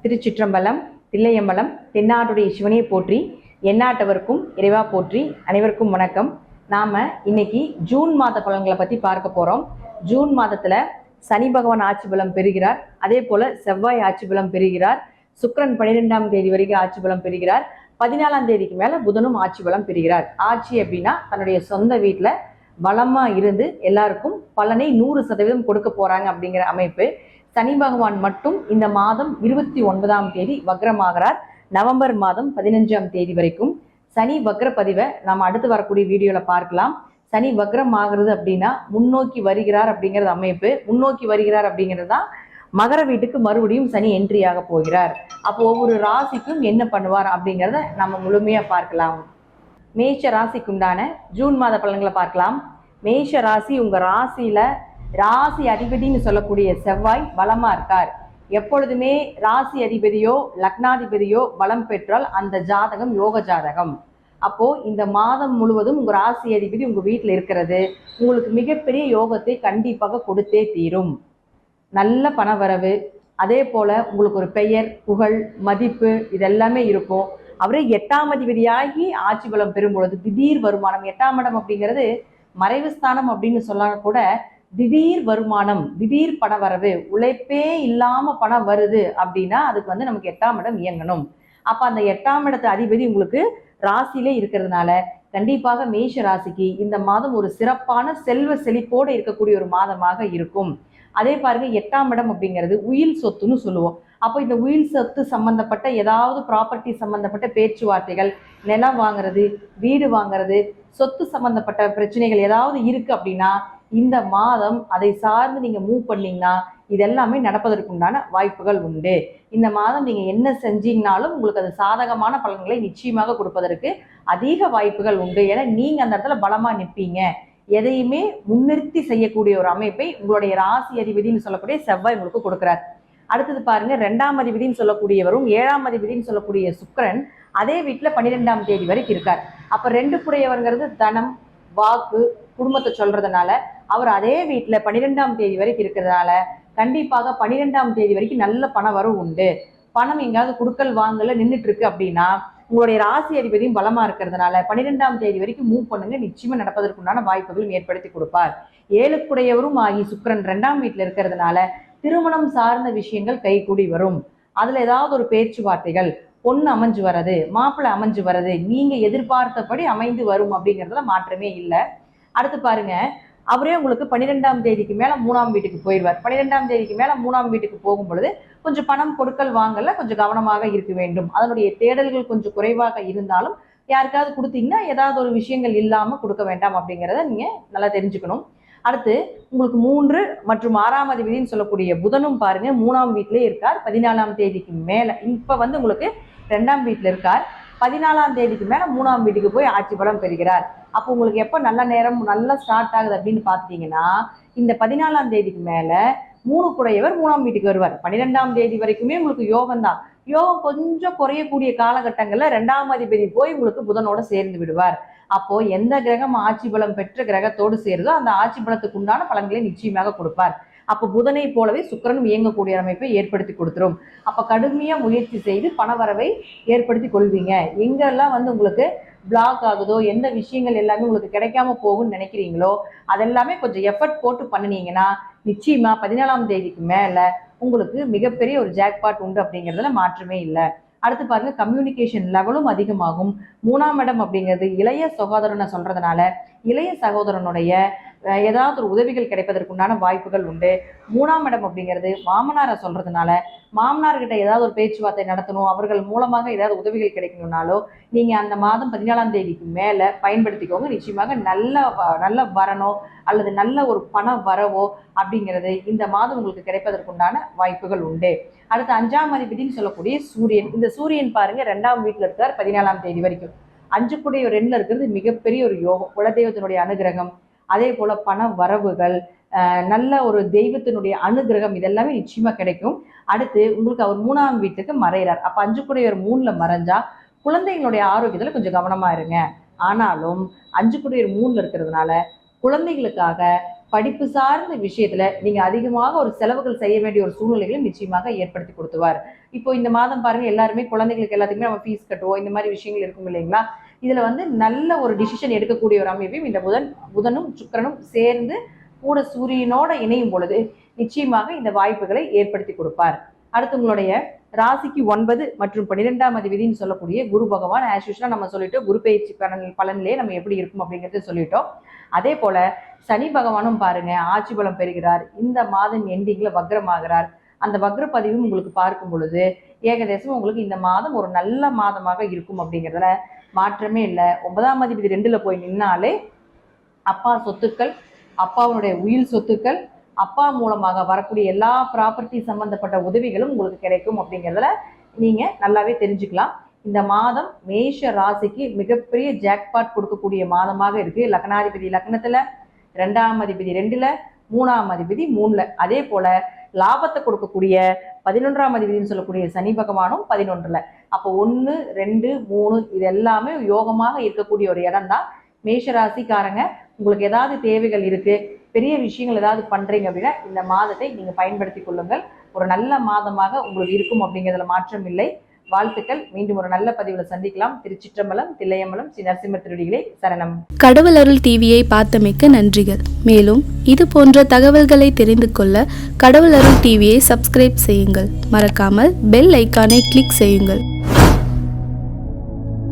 திருச்சிற்றம்பலம், தில்லையம்பலம், தென்னாட்டுடைய சிவனையை போற்றி, எந்நாட்டவருக்கும் இறைவா போற்றி. அனைவருக்கும் வணக்கம். நாம் இன்னைக்கு ஜூன் மாத பலன்களை பற்றி பார்க்க போகிறோம். ஜூன் மாதத்தில் சனி பகவான் ஆட்சி பலம் பெறுகிறார். அதே போல் செவ்வாய் ஆட்சி பலம் பெறுகிறார். சுக்கிரன் 12ஆம் தேதி வரைக்கும் ஆட்சி பலம் பெறுகிறார். 14ஆம் தேதிக்கு மேலே புதனும் ஆட்சி பலம் பெறுகிறார். ஆட்சி அப்படின்னா தன்னுடைய சொந்த வீட்டில் பலமாக இருந்து எல்லாருக்கும் பலனை 100% கொடுக்க போகிறாங்க அப்படிங்கிற அமைப்பு. சனி பகவான் மட்டும் இந்த மாதம் 29ஆம் தேதி வக்ரமாகிறார். நவம்பர் மாதம் 15ஆம் தேதி வரைக்கும் சனி வக்ர பதிவை நாம் அடுத்து வரக்கூடிய வீடியோவில் பார்க்கலாம். சனி வக்ரம் ஆகிறது அப்படின்னா முன்னோக்கி வருகிறார் அப்படிங்கிறது அமைப்பு. முன்னோக்கி வருகிறார் அப்படிங்கிறது தான் மகர வீட்டுக்கு மறுபடியும் சனி என்ட்ரி ஆக போகிறார். அப்போ ஒவ்வொரு ராசிக்கும் என்ன பண்ணுவார் அப்படிங்கிறத நம்ம முழுமையாக பார்க்கலாம். மேஷ ராசிக்குண்டான ஜூன் மாத பலன்களை பார்க்கலாம். மேஷ ராசி, உங்கள் ராசியில் ராசி அதிபதினு சொல்லக்கூடிய செவ்வாய் பலமாக இருக்கார். எப்பொழுதுமே ராசி அதிபதியோ லக்னாதிபதியோ பலம் பெற்றால் அந்த ஜாதகம் யோக ஜாதகம். அப்போது இந்த மாதம் முழுவதும் உங்கள் ராசி அதிபதி உங்கள் வீட்டில் இருக்கிறது உங்களுக்கு மிகப்பெரிய யோகத்தை கண்டிப்பாக கொடுத்தே தீரும். நல்ல பணவரவு, அதே போல் உங்களுக்கு ஒரு பெயர், புகழ், மதிப்பு இதெல்லாமே இருக்கும். அவரே 8ஆம் அதிபதியாகி ஆட்சி பலம் பெறும் பொழுது திடீர் வருமானம். 8ஆம் இடம் அப்படிங்கிறது மறைவு ஸ்தானம் அப்படின்னு சொல்லாம கூட திடீர் வருமானம், திடீர் பண வரவு, உழைப்பே இல்லாம பணம் வருது அப்படின்னா அதுக்கு நமக்கு 8ஆம் இடம் இயங்கணும். அப்ப அந்த 8ஆம் இடத்து அதிபதி உங்களுக்கு ராசியிலே இருக்கிறதுனால கண்டிப்பாக மேஷ ராசிக்கு இந்த மாதம் ஒரு சிறப்பான செல்வ செழிப்போடு இருக்கக்கூடிய ஒரு மாதமாக இருக்கும். அதே பாருங்க, 8ஆம் இடம் அப்படிங்கிறது உயில் சொத்துன்னு சொல்லுவோம். அப்போ இந்த உயில் சொத்து சம்பந்தப்பட்ட ஏதாவது ப்ராப்பர்ட்டி சம்பந்தப்பட்ட பேச்சுவார்த்தைகள், நிலம் வாங்குறது, வீடு வாங்குறது, சொத்து சம்பந்தப்பட்ட பிரச்சனைகள் ஏதாவது இருக்கு அப்படின்னா இந்த மாதம் அதை சார்ந்து நீங்க மூவ் பண்ணீங்கன்னா இதெல்லாமே நடப்பதற்குண்டான வாய்ப்புகள் உண்டு. இந்த மாதம் நீங்க என்ன செஞ்சீங்கனாலும் உங்களுக்கு அது சாதகமான பலன்களை நிச்சயமாக கொடுப்பதற்கு அதிக வாய்ப்புகள் உண்டு. ஏன்னா நீங்க அந்த இடத்துல பலமா நிற்பீங்க. எதையுமே முன்னிறுத்தி செய்யக்கூடிய ஒரு அமைப்பை உங்களுடைய ராசி அதிபதினு சொல்லக்கூடிய செவ்வாய் உங்களுக்கு கொடுக்கிறார். அடுத்தது பாருங்க, 2ஆம் அதிபதினு சொல்லக்கூடியவரும் 7ஆம் அதிபதினு சொல்லக்கூடிய சுக்கிரன் அதே வீட்டில் 12ஆம் தேதி வரைக்கும் இருக்கார். அப்ப 2 கூடையவர்ங்கிறது தனம், வாக்கு, குடும்பத்தை சொல்றதுனால அவர் அதே வீட்டில் 12ஆம் தேதி வரைக்கும் இருக்கிறதுனால கண்டிப்பாக 12ஆம் தேதி வரைக்கும் நல்ல பண வரவு உண்டு. பணம் எங்காவது குடுக்கல் வாங்கல நின்றுட்டு இருக்கு அப்படின்னா உங்களுடைய ராசி அதிபதியும் பலமா இருக்கிறதுனால 12ஆம் தேதி வரைக்கும் மூவ் பண்ணுங்க, நிச்சயமா நடப்பதற்குண்டான வாய்ப்புகளும் ஏற்படுத்தி கொடுப்பார். 7 ஆகி சுக்கிரன் 2ஆம் வீட்டில் இருக்கிறதுனால திருமணம் சார்ந்த விஷயங்கள் கைகூடி வரும். அதுல ஏதாவது ஒரு பேச்சுவார்த்தைகள், பொண்ணு அமைஞ்சு வர்றது, மாப்பிள்ளை அமைஞ்சு வர்றது, நீங்க எதிர்பார்த்தபடி அமைந்து வரும் அப்படிங்கிறதுல மாற்றமே இல்லை. அடுத்து பாருங்க, அவரே உங்களுக்கு 12ஆம் தேதிக்கு மேல 3ஆம் வீட்டுக்கு போயிடுவார். 12ஆம் தேதிக்கு மேல 3ஆம் வீட்டுக்கு போகும் பொழுது கொஞ்சம் பணம் கொடுக்கல் வாங்கல கொஞ்சம் கவனமாக இருக்க வேண்டும். அதனுடைய தேடல்கள் கொஞ்சம் குறைவாக இருந்தாலும் யாருக்காவது கொடுத்தீங்கன்னா ஏதாவது ஒரு விஷயங்கள் இல்லாம கொடுக்க வேண்டாம் அப்படிங்கிறத நீங்க நல்லா தெரிஞ்சுக்கணும். அடுத்து உங்களுக்கு 3 மற்றும் 6ஆம் அதிபதினு சொல்லக்கூடிய புதனும் பாருங்க 3ஆம் வீட்டிலே இருக்கார். 14ஆம் தேதிக்கு மேல இப்ப உங்களுக்கு 2ஆம் வீட்டில் இருக்கார். 14ஆம் தேதிக்கு மேல 3ஆம் வீட்டுக்கு போய் ஆட்சி பலம் பெறுகிறார். அப்போ உங்களுக்கு எப்போ நல்ல நேரம் நல்லா ஸ்டார்ட் ஆகுது அப்படின்னு பார்த்துட்டீங்கன்னா இந்த 14ஆம் தேதிக்கு மேல 3 கூடையவர் 3ஆம் வீட்டுக்கு வருவார். 12ஆம் தேதி வரைக்குமே உங்களுக்கு யோகம் தான். யோகம் கொஞ்சம் குறையக்கூடிய காலகட்டங்கள்ல 2ஆம் அதிபதி போய் உங்களுக்கு புதனோட சேர்ந்து விடுவார். அப்போ எந்த கிரகம் ஆட்சி பலம் பெற்ற கிரகத்தோடு சேருதோ அந்த ஆட்சி பலத்துக்கு உண்டான பலன்களை நிச்சயமாக கொடுப்பார். அப்போ புதனை போலவே சுக்கிரனும் இயங்கக்கூடிய அமைப்பை ஏற்படுத்தி கொடுத்துரும். அப்ப கடுமையா முயற்சி செய்து பணவரவை ஏற்படுத்தி கொள்வீங்க. எங்கெல்லாம் உங்களுக்கு பிளாக் ஆகுதோ, எந்த விஷயங்கள் எல்லாமே உங்களுக்கு கிடைக்காம போகும்னு நினைக்கிறீங்களோ அதெல்லாமே கொஞ்சம் எஃபர்ட் போட்டு பண்ணினீங்கன்னா நிச்சயமா 14ஆம் தேதிக்கு மேல உங்களுக்கு மிகப்பெரிய ஒரு ஜாக்பாட் உண்டு அப்படிங்கிறதுல மாற்றமே இல்லை. அடுத்து பாருங்க, கம்யூனிகேஷன் லெவலும் அதிகமாகும். 3ஆம் இடம் அப்படிங்கிறது இளைய சகோதரனை சொல்றதுனால இளைய சகோதரனுடைய ஏதாவது ஒரு உதவிகள் கிடைப்பதற்குண்டான வாய்ப்புகள் உண்டு. 3ஆம் இடம் அப்படிங்கிறது மாமனாரை சொல்றதுனால மாமனார்கிட்ட ஏதாவது ஒரு பேச்சுவார்த்தை நடத்தணும், அவர்கள் மூலமாக ஏதாவது உதவிகள் கிடைக்கணும்னாலோ நீங்க அந்த மாதம் 14ஆம் தேதிக்கு மேல பயன்படுத்திக்கோங்க. நிச்சயமாக நல்ல வரனோ அல்லது நல்ல ஒரு பண வரவோ அப்படிங்கிறது இந்த மாதம் உங்களுக்கு கிடைப்பதற்குண்டான வாய்ப்புகள் உண்டு. அடுத்து 5ஆம் அதிபதினு சொல்லக்கூடிய சூரியன். இந்த சூரியன் பாருங்க 2ஆம் வீட்டில் இருக்கார் 14ஆம் தேதி வரைக்கும். 5 கூடிய 2ல் இருக்கிறது மிகப்பெரிய ஒரு யோகம். குலதெய்வத்தினுடைய அனுகிரகம், அதே போல பண வரவுகள், நல்ல ஒரு தெய்வத்தினுடைய அனுகிரகம் இதெல்லாமே நிச்சயமா கிடைக்கும். அடுத்து உங்களுக்கு அவர் 3ஆம் வீட்டுக்கு மறைகிறார். அப்ப 5 கூடியவர் 3ல மறைஞ்சா குழந்தைகளுடைய ஆரோக்கியத்துல கொஞ்சம் கவனமா இருங்க. ஆனாலும் 5 கூடியவர் 3ல இருக்கிறதுனால குழந்தைகளுக்காக படிப்பு சார்ந்த விஷயத்துல நீங்க அதிகமாக ஒரு செலவுகள் செய்ய வேண்டிய ஒரு சூழ்நிலைகளை நிச்சயமாக ஏற்படுத்தி கொடுத்துவார். இப்போ இந்த மாதம் பாருங்க, எல்லாருமே குழந்தைகளுக்கு எல்லாத்துக்குமே நம்ம ஃபீஸ் கட்டுவோம், இந்த மாதிரி விஷயங்கள் இருக்கும் இல்லைங்களா? இதுல நல்ல ஒரு டிசிஷன் எடுக்கக்கூடிய ஒரு அமைப்பையும் இந்த புதனும் சுக்கிரனும் சேர்ந்து கூட சூரியனோட இணையும் பொழுது நிச்சயமாக இந்த வாய்ப்புகளை ஏற்படுத்தி கொடுப்பார். அடுத்து உங்களுடைய ராசிக்கு 9 மற்றும் 12ஆம் அதிபதினு சொல்லக்கூடிய குரு பகவான் ஆஸ் யூஷுவலா நம்ம சொல்லிட்டு குரு பயிற்சி பலனிலே நம்ம எப்படி இருக்கும் அப்படிங்கறத சொல்லிட்டோம். அதே போல சனி பகவானும் பாருங்க ஆட்சி பலம் பெறுகிறார். இந்த மாதம் எண்டிங்ல வக்ரமாகிறார். அந்த வக்ர பதிவும் உங்களுக்கு பார்க்கும் பொழுது ஏகதேசம் உங்களுக்கு இந்த மாதம் ஒரு நல்ல மாதமாக இருக்கும் அப்படிங்கிறதுல மாற்றமே இல்லை. 9ஆம் அதிபதி 2ல போய் நின்னாலே அப்பா சொத்துக்கள், அப்பாவுடைய உயிர் சொத்துக்கள், அப்பா மூலமாக வரக்கூடிய எல்லா ப்ராப்பர்ட்டி சம்பந்தப்பட்ட உதவிகளும் உங்களுக்கு கிடைக்கும் அப்படிங்கிறதுல நீங்க நல்லாவே தெரிஞ்சுக்கலாம். இந்த மாதம் மேஷ ராசிக்கு மிகப்பெரிய ஜாக்பாட் கொடுக்கக்கூடிய மாதமாக இருக்கு. லக்னாதிபதி லக்னத்துல, 2ஆம் அதிபதி 2ல, 3ஆம் அதிபதி 3ல, அதே போல லாபத்தை கொடுக்கக்கூடிய 11ஆம் அதிபதினு சொல்லக்கூடிய சனி பகவானும் 11ல. அப்போ 1, 2, 3 இது எல்லாமே யோகமாக இருக்கக்கூடிய ஒரு இடம் தான். மேஷ ராசிக்காரங்க, உங்களுக்கு ஏதாவது தேவைகள் இருக்கு, பெரிய விஷயங்கள் ஏதாவது பண்றீங்க அப்படின்னா இந்த மாதத்தை நீங்க பயன்படுத்தி கொள்ளுங்கள். ஒரு நல்ல மாதமாக உங்களுக்கு இருக்கும் அப்படிங்கிறதுல மாற்றம் இல்லை. வாழ்த்துக்கள். மீண்டும் ஒரு நல்ல பதிவுல சந்திக்கலாம். திருச்சிற்றம்பலம், தில்லையம்பலம், ஸ்ரீ நரசிம்ம திருவடிகளே சரணம். கடவுள் அருள் டிவியை பார்த்தமைக்க நன்றிகள். மேலும் இது போன்ற தகவல்களை தெரிந்து கொள்ள கடவுள் அருள் டிவியை சப்ஸ்கிரைப் செய்யுங்கள். மறக்காமல் பெல் ஐக்கானை கிளிக் செய்யுங்கள்.